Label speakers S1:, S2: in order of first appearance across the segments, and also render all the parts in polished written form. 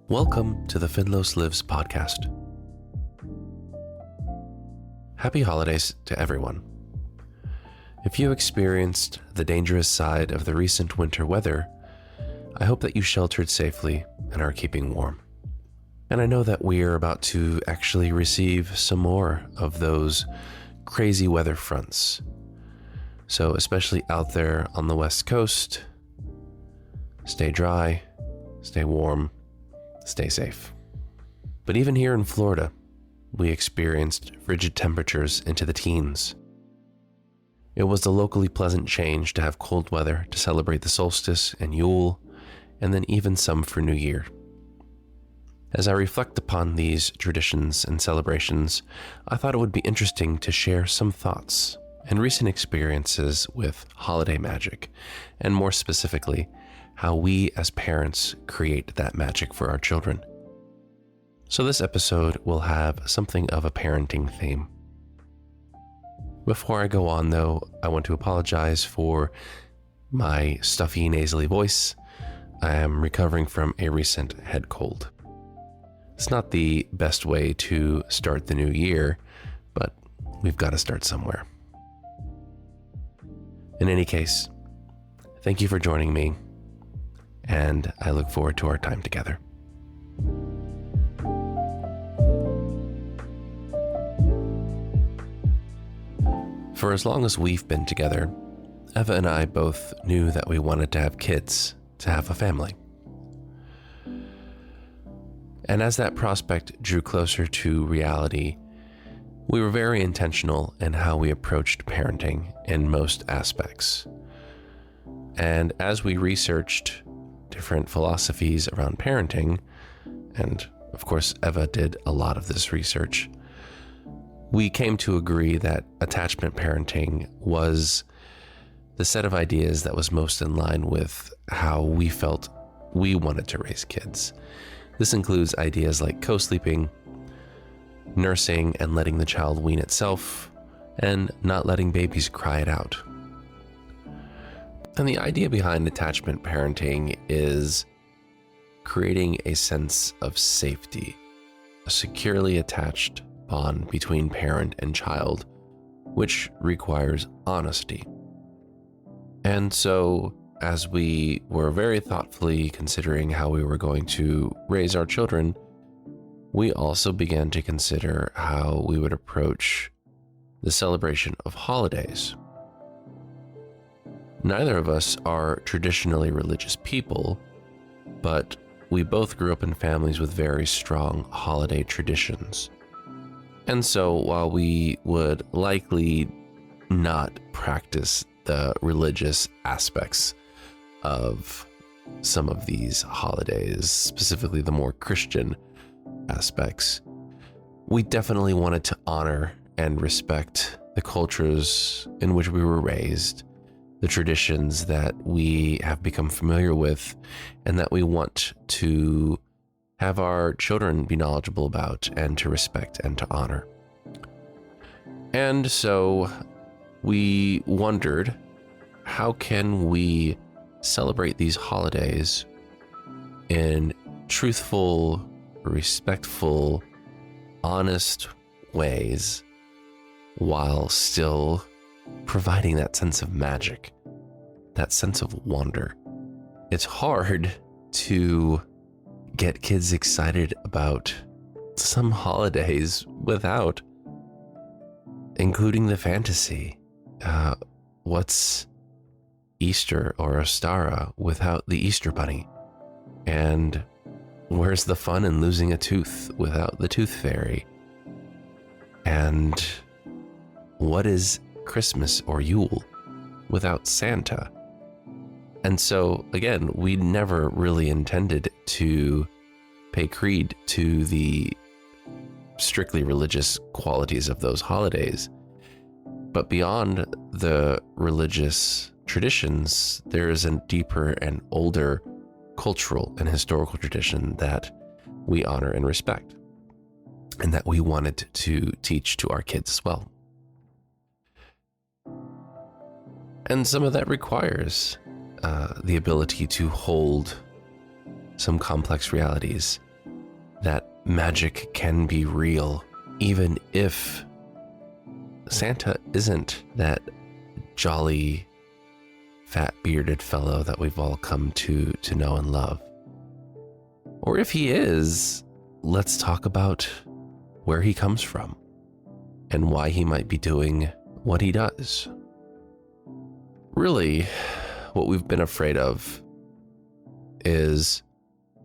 S1: Welcome to the Finlos Lives podcast. Happy holidays to everyone. If you experienced the dangerous side of the recent winter weather, I hope that you sheltered safely and are keeping warm. And I know that we are about to actually receive some more of those crazy weather fronts. So especially out there on the West Coast, stay dry, stay warm, stay safe. But even here in Florida, we experienced frigid temperatures into the teens. It was a locally pleasant change to have cold weather to celebrate the solstice and Yule, and then even some for New Year. As I reflect upon these traditions and celebrations, I thought it would be interesting to share some thoughts and recent experiences with holiday magic, and more specifically, how we as parents create that magic for our children. So this episode will have something of a parenting theme. Before I go on though, I want to apologize for my stuffy nasally voice. I am recovering from a recent head cold. It's not the best way to start the new year, but we've got to start somewhere. In any case, thank you for joining me, and I look forward to our time together. For as long as we've been together, Eva and I both knew that we wanted to have kids, to have a family. And as that prospect drew closer to reality, we were very intentional in how we approached parenting in most aspects. And as we researched different philosophies around parenting, and of course Eva did a lot of this research, we came to agree that attachment parenting was the set of ideas that was most in line with how we felt we wanted to raise kids. This includes ideas like co-sleeping, nursing and letting the child wean itself, and not letting babies cry it out. And the idea behind attachment parenting is creating a sense of safety, a securely attached bond between parent and child, which requires honesty. And so, as we were very thoughtfully considering how we were going to raise our children, we also began to consider how we would approach the celebration of holidays. Neither of us are traditionally religious people, but we both grew up in families with very strong holiday traditions. And so while we would likely not practice the religious aspects of some of these holidays, specifically the more Christian aspects, we definitely wanted to honor and respect the cultures in which we were raised, the traditions that we have become familiar with, and that we want to have our children be knowledgeable about and to respect and to honor. And so we wondered, how can we celebrate these holidays in truthful, respectful, honest ways while still providing that sense of magic, that sense of wonder? It's hard to get kids excited about some holidays without including the fantasy. What's Easter or Ostara without the Easter Bunny? And where's the fun in losing a tooth without the Tooth Fairy? And what is Christmas or Yule without Santa? And so, again, we never really intended to pay creed to the strictly religious qualities of those holidays. But beyond the religious traditions, there is a deeper and older cultural and historical tradition that we honor and respect. and that we wanted to teach to our kids as well. And some of that requires the ability to hold some complex realities, that magic can be real, even if Santa isn't that jolly, fat, bearded fellow that we've all come to know and love. Or if he is, let's talk about where he comes from and why he might be doing what he does. Really, what we've been afraid of is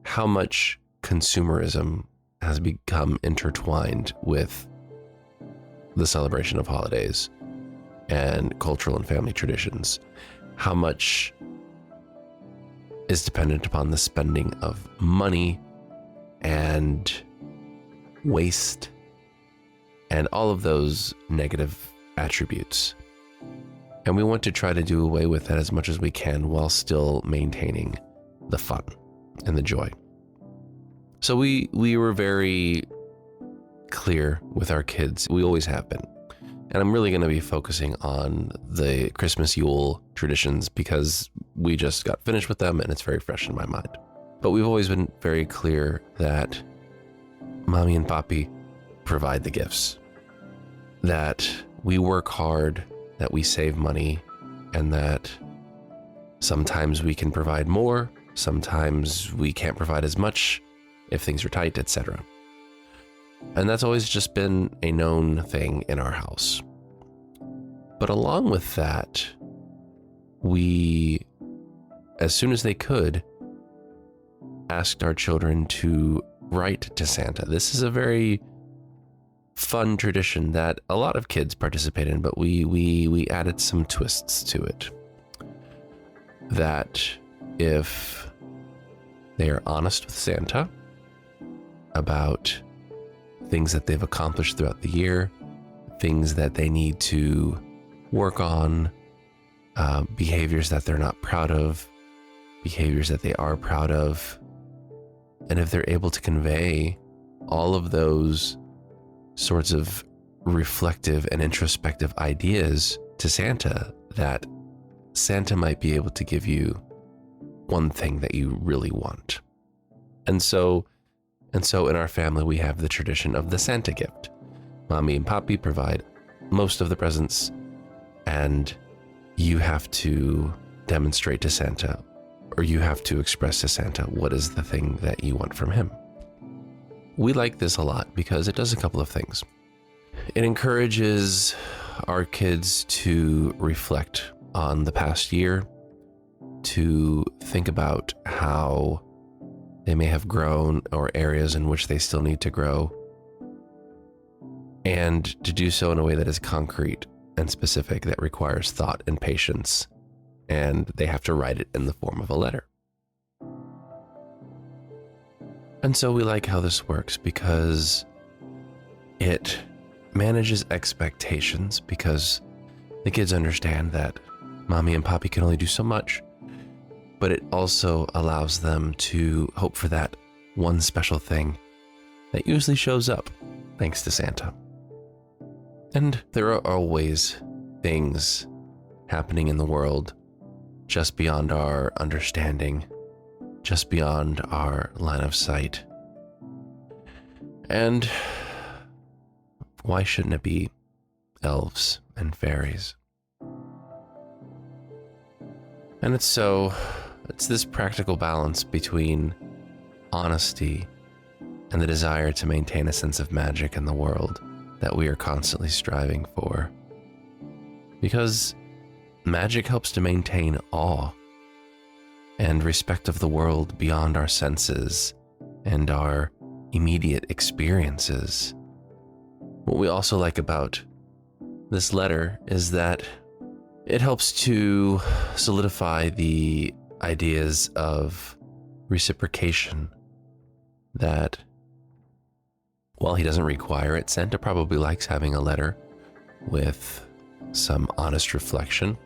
S1: how much consumerism has become intertwined with the celebration of holidays and cultural and family traditions. How much is dependent upon the spending of money and waste and all of those negative attributes. And we want to try to do away with that as much as we can while still maintaining the fun and the joy. So we were very clear with our kids. We always have been. And I'm really going to be focusing on the Christmas Yule traditions because we just got finished with them and it's very fresh in my mind. But we've always been very clear that Mommy and Papi provide the gifts, that we work hard, that we save money, and that sometimes we can provide more, sometimes we can't provide as much if things are tight, etc. And that's always just been a known thing in our house. But along with that, we, as soon as they could, asked our children to write to Santa. This is a very fun tradition that a lot of kids participate in, but we added some twists to it. That if they are honest with Santa about things that they've accomplished throughout the year, things that they need to work on, behaviors that they're not proud of, behaviors that they are proud of, and if they're able to convey all of those sorts of reflective and introspective ideas to Santa, that Santa might be able to give you one thing that you really want. And so in our family, we have the tradition of the Santa gift. Mommy and Papi provide most of the presents, and you have to demonstrate to Santa, or you have to express to Santa what is the thing that you want from him. We like this a lot because it does a couple of things. It encourages our kids to reflect on the past year, to think about how they may have grown or areas in which they still need to grow, and to do so in a way that is concrete and specific, that requires thought and patience, and they have to write it in the form of a letter. And so we like how this works because it manages expectations, because the kids understand that Mommy and Papi can only do so much, but it also allows them to hope for that one special thing that usually shows up thanks to Santa. And there are always things happening in the world just beyond our understanding, just beyond our line of sight. And why shouldn't it be elves and fairies? And it's this practical balance between honesty and the desire to maintain a sense of magic in the world that we are constantly striving for. Because magic helps to maintain awe and respect of the world beyond our senses and our immediate experiences. What we also like about this letter is that it helps to solidify the ideas of reciprocation, that while he doesn't require it, Santa probably likes having a letter with some honest reflection,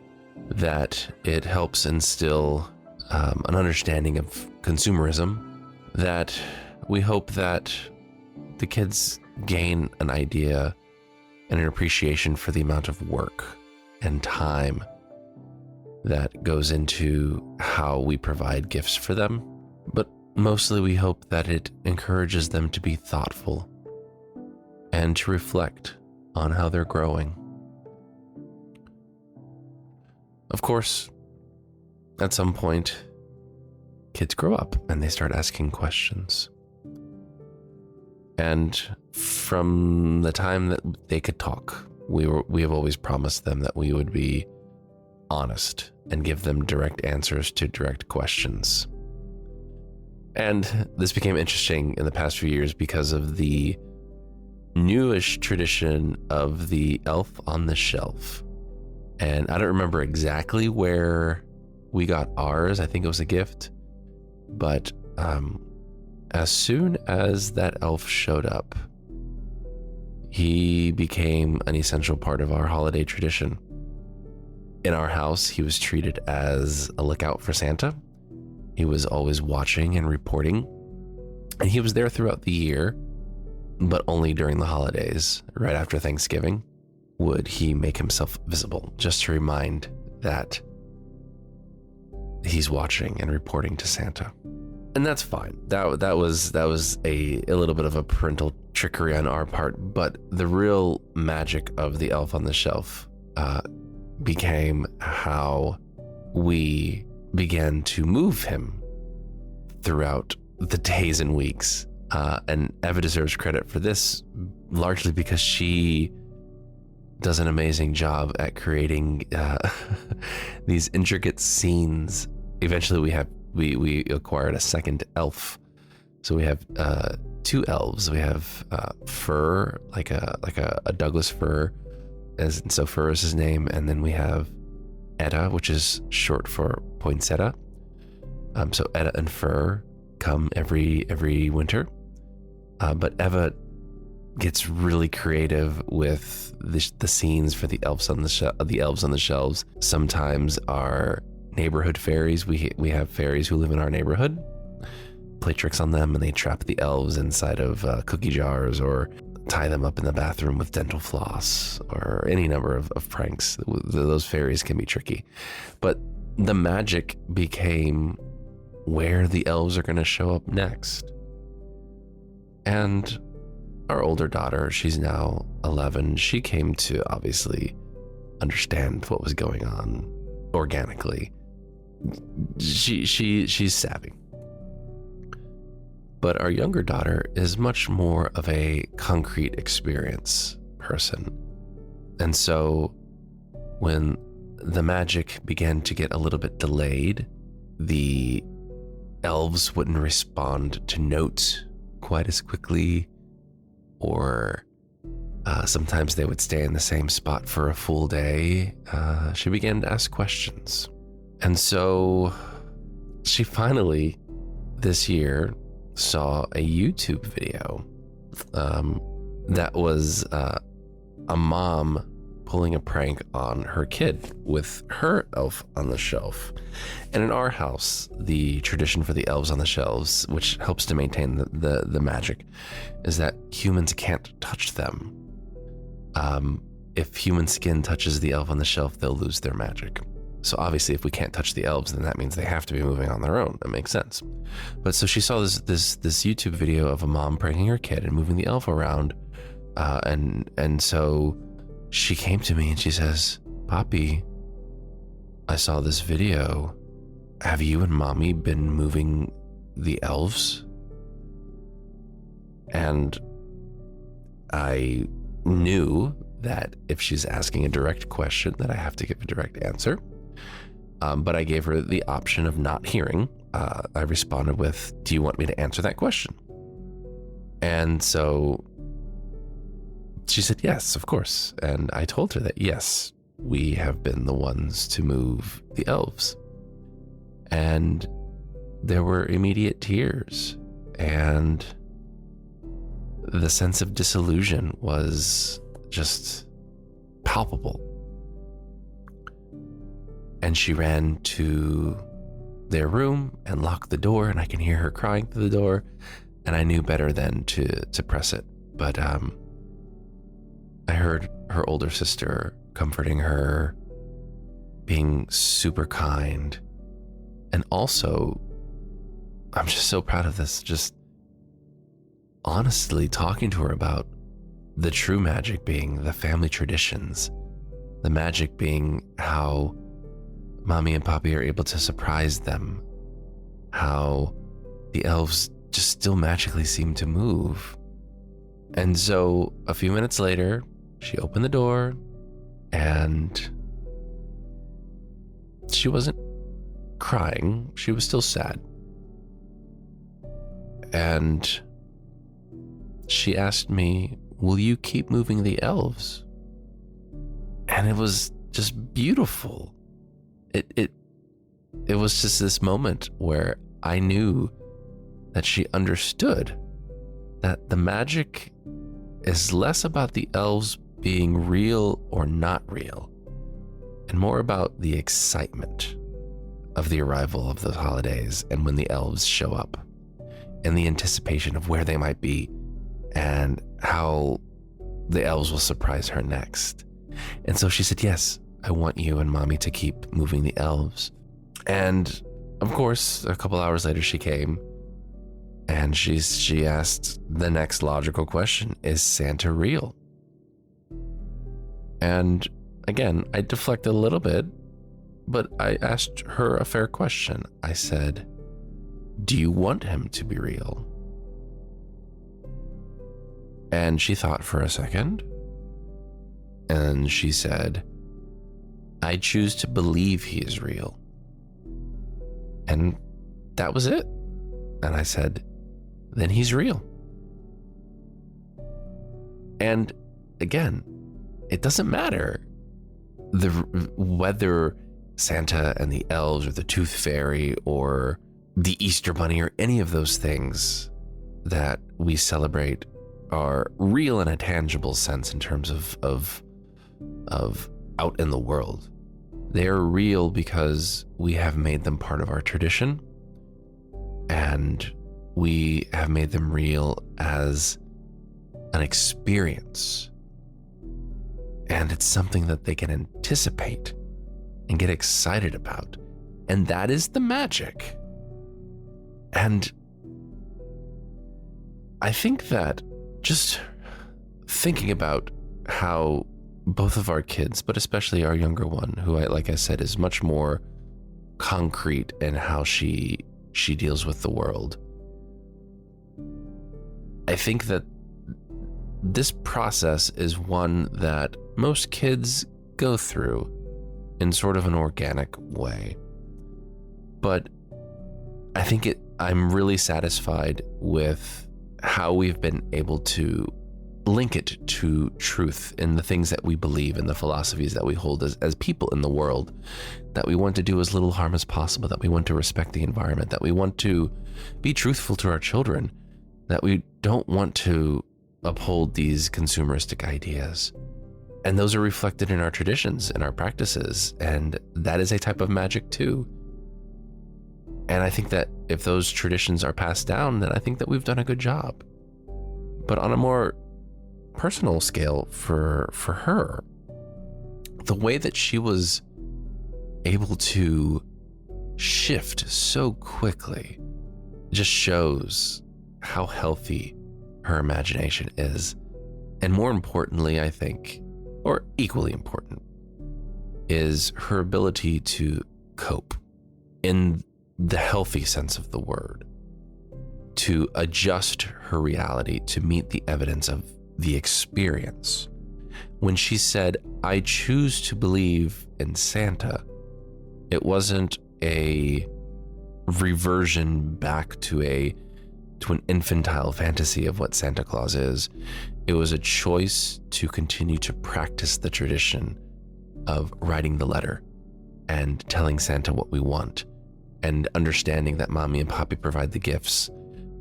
S1: that it helps instill an understanding of consumerism, that we hope that the kids gain an idea and an appreciation for the amount of work and time that goes into how we provide gifts for them. But mostly we hope that it encourages them to be thoughtful and to reflect on how they're growing. Of course, at some point, kids grow up and they start asking questions. And from the time that they could talk, we have always promised them that we would be honest and give them direct answers to direct questions. And this became interesting in the past few years because of the newish tradition of the elf on the shelf. And I don't remember exactly where we got ours. I think it was a gift. But as soon as that elf showed up, he became an essential part of our holiday tradition. In our house, he was treated as a lookout for Santa. He was always watching and reporting. And he was there throughout the year, but only during the holidays, right after Thanksgiving, would he make himself visible, just to remind that he's watching and reporting to Santa. And that's fine. That was a little bit of a parental trickery on our part, but the real magic of the elf on the shelf became how we began to move him throughout the days and weeks. And Eva deserves credit for this, largely because she does an amazing job at creating these intricate scenes. Eventually we acquired a second elf. So we have two elves. We have Fur, like a Douglas fir, and so Fur is his name, and then we have Etta, which is short for poinsettia. So Etta and Fur come every winter, but Eva gets really creative with the scenes for the elves on the shelves. Sometimes our neighborhood fairies, we have fairies who live in our neighborhood, play tricks on them, and they trap the elves inside of cookie jars or tie them up in the bathroom with dental floss, or any number of pranks. Those fairies can be tricky, but the magic became where the elves are going to show up next. And our older daughter, she's now 11, she came to obviously understand what was going on organically. She's savvy. But our younger daughter is much more of a concrete experience person. And so when the magic began to get a little bit delayed, the elves wouldn't respond to notes quite as quickly, or sometimes they would stay in the same spot for a full day. She began to ask questions. And so she finally, this year, saw a YouTube video that was a mom pulling a prank on her kid with her elf on the shelf. And in our house, the tradition for the elves on the shelves, which helps to maintain the magic, is that humans can't touch them. If human skin touches the elf on the shelf, they'll lose their magic. So obviously, if we can't touch the elves, then that means they have to be moving on their own. That makes sense. But so she saw this YouTube video of a mom pranking her kid and moving the elf around, and so she came to me and she says, "Papi, I saw this video. Have you and Mommy been moving the elves?" And I knew that if she's asking a direct question, that I have to give a direct answer. But I gave her the option of not hearing. I responded with, "Do you want me to answer that question?" And so she said, "Yes, of course." And I told her that, yes, we have been the ones to move the elves. And there were immediate tears, and the sense of disillusion was just palpable. And she ran to their room and locked the door, and I can hear her crying through the door. And I knew better than to press it. But I heard her older sister comforting her, being super kind. And also, I'm just so proud of this, just honestly talking to her about the true magic being the family traditions, the magic being how Mommy and Papi are able to surprise them, how the elves just still magically seem to move. And so a few minutes later, she opened the door and she wasn't crying, she was still sad. And she asked me, "Will you keep moving the elves?" And it was just beautiful. It was just this moment where I knew that she understood that the magic is less about the elves being real or not real, and more about the excitement of the arrival of the holidays and when the elves show up, and the anticipation of where they might be and how the elves will surprise her next. And so she said, "Yes, I want you and Mommy to keep moving the elves." And of course, a couple hours later she came and she asked the next logical question, "Is Santa real?" And again, I deflected a little bit, but I asked her a fair question. I said, "Do you want him to be real?" And she thought for a second, and she said, "I choose to believe he is real." And that was it. And I said, "Then he's real." And again, it doesn't matter whether Santa and the elves or the Tooth Fairy or the Easter Bunny or any of those things that we celebrate are real in a tangible sense in terms of out in the world. They're real because we have made them part of our tradition, and we have made them real as an experience. And it's something that they can anticipate and get excited about. And that is the magic. And I think that just thinking about how both of our kids, but especially our younger one, who like I said, is much more concrete in how she deals with the world. I think that this process is one that most kids go through in sort of an organic way. But I think I'm really satisfied with how we've been able to link it to truth in the things that we believe in, the philosophies that we hold as people in the world, that we want to do as little harm as possible, that we want to respect the environment, that we want to be truthful to our children, that we don't want to uphold these consumeristic ideas. And those are reflected in our traditions and our practices, and that is a type of magic too. And I think that if those traditions are passed down, then I think that we've done a good job. But on a more personal scale for her, the way that she was able to shift so quickly just shows how healthy her imagination is. And more importantly, I think, or equally important, is her ability to cope in the healthy sense of the word, to adjust her reality to meet the evidence of the experience. When she said, "I choose to believe in Santa," it wasn't a reversion back to an infantile fantasy of what Santa Claus is. It was a choice to continue to practice the tradition of writing the letter and telling Santa what we want, and understanding that Mommy and Papi provide the gifts,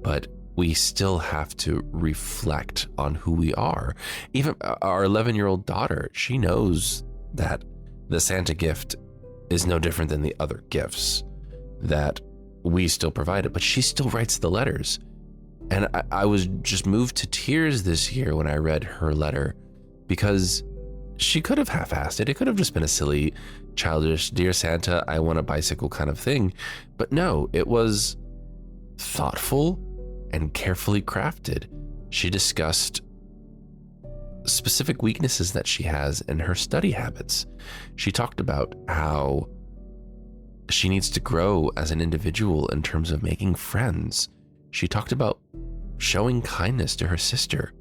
S1: but we still have to reflect on who we are. Even our 11-year-old daughter, she knows that the Santa gift is no different than the other gifts, that we still provide it, but she still writes the letters. And I was just moved to tears this year when I read her letter, because she could have half-assed it. It could have just been a silly, childish, "Dear Santa, I want a bicycle" kind of thing. But no, it was thoughtful and carefully crafted. She discussed specific weaknesses that she has in her study habits. She talked about how she needs to grow as an individual in terms of making friends. She talked about showing kindness to her sister.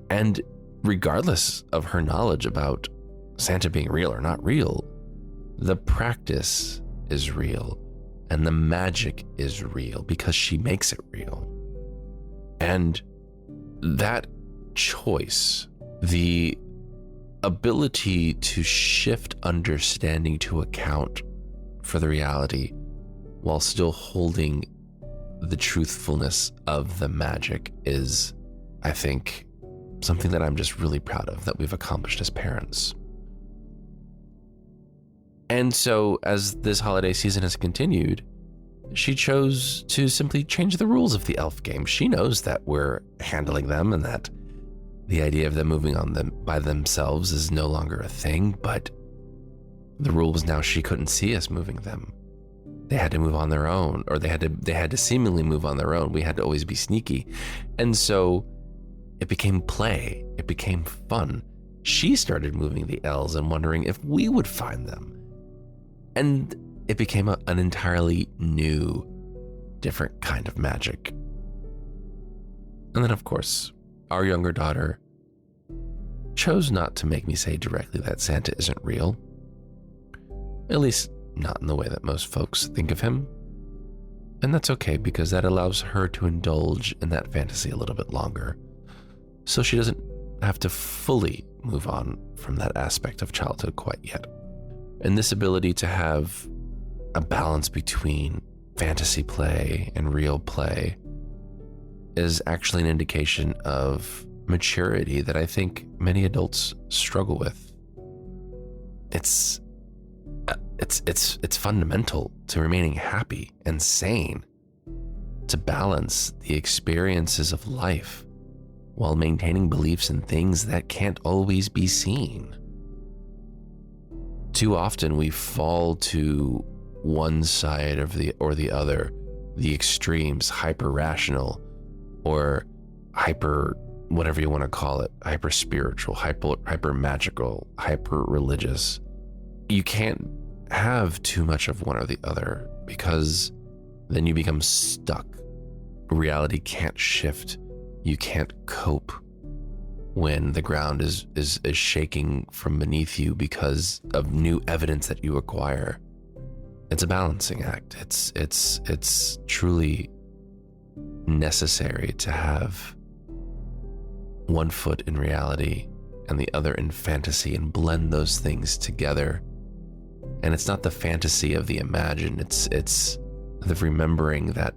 S1: And regardless of her knowledge about Santa being real or not real, the practice is real and the magic is real because she makes it real. And that choice, the ability to shift understanding to account for the reality while still holding the truthfulness of the magic, is, I think, something that I'm just really proud of that we've accomplished as parents. And so as this holiday season has continued, she chose to simply change the rules of the elf game. She knows that we're handling them and that the idea of them moving on them by themselves is no longer a thing, but the rule was now she couldn't see us moving them. They had to move on their own, or they had to seemingly move on their own. We had to always be sneaky. And so it became play. It became fun. She started moving the elves and wondering if we would find them. And it became an entirely new, different kind of magic. And then, of course, our younger daughter chose not to make me say directly that Santa isn't real. At least not in the way that most folks think of him. And that's okay, because that allows her to indulge in that fantasy a little bit longer, so she doesn't have to fully move on from that aspect of childhood quite yet. And this ability to have a balance between fantasy play and real play is actually an indication of maturity that I think many adults struggle with. It's fundamental to remaining happy and sane, to balance the experiences of life while maintaining beliefs in things that can't always be seen. Too often we fall to one side of the other, the extremes, hyper rational or hyper whatever you want to call it, hyper spiritual, hyper magical, hyper religious. You can't have too much of one or the other, because then you become stuck. Reality can't shift. You can't cope when the ground is shaking from beneath you because of new evidence that you acquire. It's a balancing act. It's truly necessary to have one foot in reality and the other in fantasy, and blend those things together. And it's not the fantasy of the imagined, it's the remembering that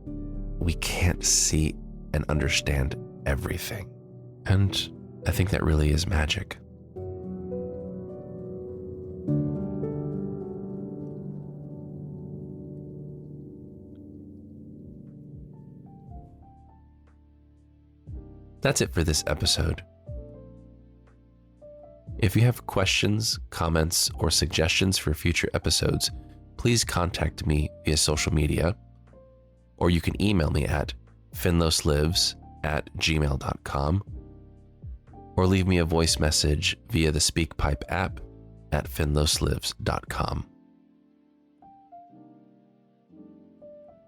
S1: we can't see and understand everything. And I think that really is magic. That's it for this episode. If you have questions, comments, or suggestions for future episodes, please contact me via social media, or you can email me at finloslives@gmail.com, or leave me a voice message via the SpeakPipe app at finloslives.com.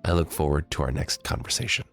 S1: I look forward to our next conversation.